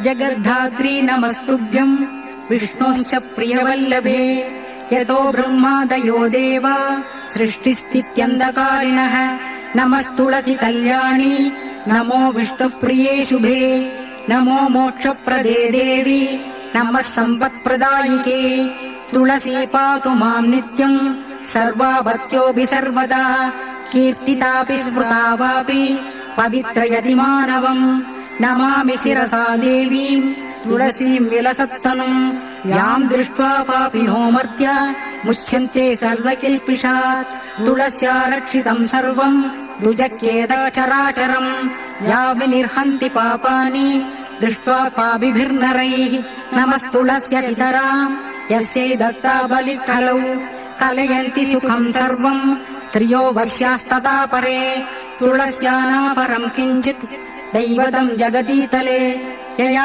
जगद्धात्री नमस्तुभ्यं विष्णोश्च प्रियवल्लभे यतो ब्रह्मादयो देवा सृष्टिस्थित्यन्धकारिणः नमस्तुलसी कल्याणी नमो विष्णुप्रिये शुभे नमो मोक्षप्रदे देवी नमः सम्पत्प्रदायिके तुलसी पातु मां नित्यं सर्वावत्योऽपि सर्वदा कीर्तितापि स्मृता वापि पवित्रयति मानवम् नमामि शिरसा देवीं तुलसीं विलसत्तनुं यां दृष्ट्वा पापिनो मर्त्य मुच्यन्ते सर्वकिल्पिषात् तुलस्या रक्षितं सर्वं दुजक्येदचराचरम् या विनिर्हन्ति पापानि दृष्ट्वा पापिभिर्नरैः नमस्तुलस्यतितरां यस्यै दत्ता बलिः खलौ कलयन्ति सुखं सर्वं स्त्रियो वस्यास्तथा परे तुलस्या नापरं किञ्चित् दैवतं जगतीतले यया